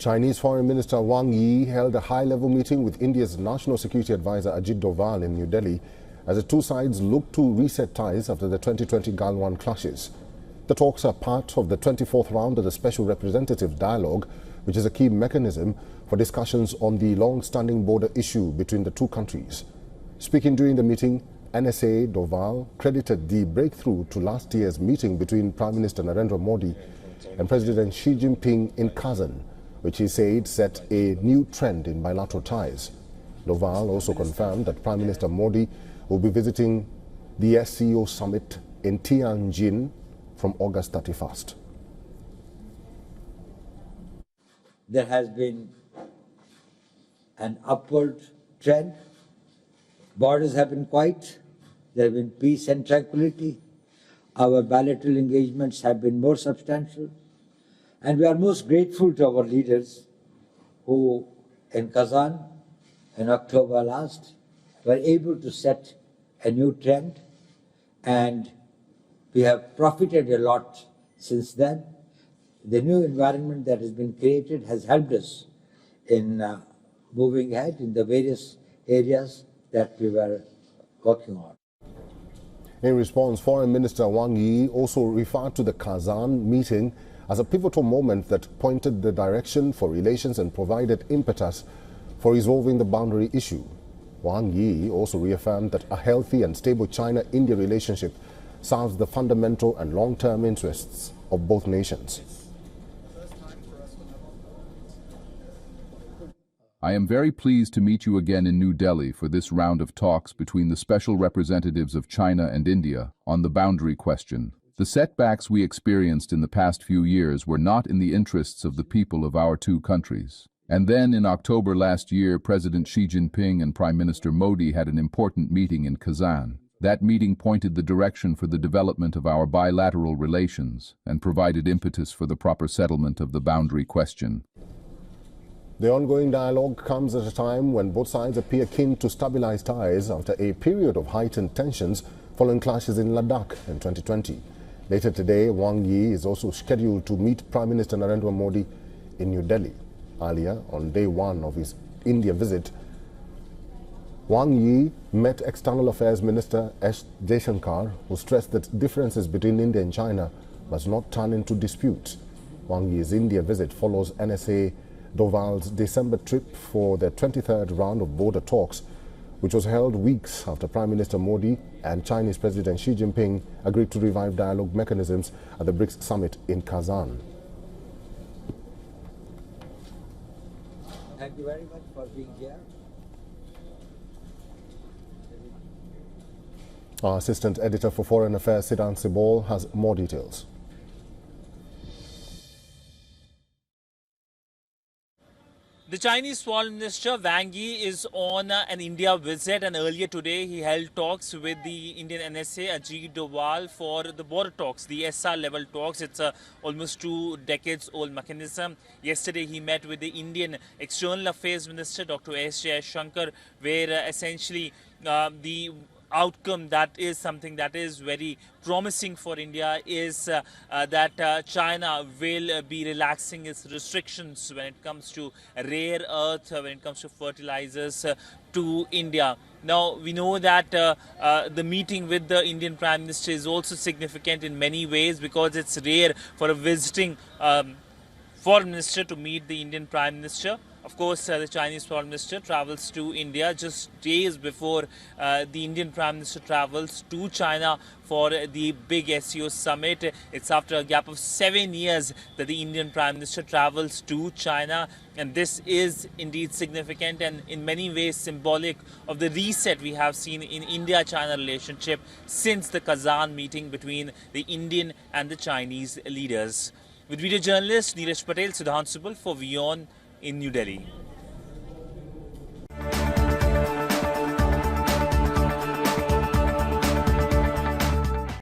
Chinese Foreign Minister Wang Yi held a high-level meeting with India's National Security Advisor Ajit Doval in New Delhi as the two sides look to reset ties after the 2020 Galwan clashes. The talks are part of the 24th round of the Special Representative Dialogue, which is a key mechanism for discussions on the long-standing border issue between the two countries. Speaking during the meeting, NSA Doval credited the breakthrough to last year's meeting between Prime Minister Narendra Modi and President Xi Jinping in Kazan, which he said set a new trend in bilateral ties. Doval also confirmed that Prime Minister Modi will be visiting the SCO summit in Tianjin from August 31st. There has been an upward trend. Borders have been quiet. There have been peace and tranquility. Our bilateral engagements have been more substantial. And we are most grateful to our leaders who, in Kazan, in October last, were able to set a new trend. And we have profited a lot since then. The new environment that has been created has helped us in moving ahead in the various areas that we were working on. In response, Foreign Minister Wang Yi also referred to the Kazan meeting as a pivotal moment that pointed the direction for relations and provided impetus for resolving the boundary issue. Wang Yi also reaffirmed that a healthy and stable China-India relationship serves the fundamental and long-term interests of both nations. I am very pleased to meet you again in New Delhi for this round of talks between the special representatives of China and India on the boundary question. The setbacks we experienced in the past few years were not in the interests of the people of our two countries. And then in October last year, President Xi Jinping and Prime Minister Modi had an important meeting in Kazan. That meeting pointed the direction for the development of our bilateral relations and provided impetus for the proper settlement of the boundary question. The ongoing dialogue comes at a time when both sides appear keen to stabilize ties after a period of heightened tensions following clashes in Ladakh in 2020. Later today, Wang Yi is also scheduled to meet Prime Minister Narendra Modi in New Delhi. Earlier, on day one of his India visit, Wang Yi met External Affairs Minister S. Jaishankar, who stressed that differences between India and China must not turn into disputes. Wang Yi's India visit follows NSA Doval's December trip for the 23rd round of border talks, which was held weeks after Prime Minister Modi and Chinese President Xi Jinping agreed to revive dialogue mechanisms at the BRICS summit in Kazan. Thank you very much for being here. Our Assistant Editor for Foreign Affairs, Siddhant Sibol, has more details. The Chinese Foreign Minister Wang Yi is on an India visit, and earlier today he held talks with the Indian NSA Ajit Doval for the border talks, the SR level talks. It's a almost 2 decades old mechanism. Yesterday he met with the Indian External Affairs Minister Dr. S. Jaishankar, where essentially the outcome that is something that is very promising for India is that China will be relaxing its restrictions when it comes to rare earth, when it comes to fertilizers to India. Now, we know that the meeting with the Indian Prime Minister is also significant in many ways because it's rare for a visiting Foreign Minister to meet the Indian Prime Minister. Of course, the Chinese Foreign Minister travels to India just days before the Indian Prime Minister travels to China for the big SCO summit. It's after a gap of 7 years that the Indian Prime Minister travels to China. And this is indeed significant and in many ways symbolic of the reset we have seen in India-China relationship since the Kazan meeting between the Indian and the Chinese leaders. With video journalist Neeraj Patel, Siddhant Subal for WION in New Delhi.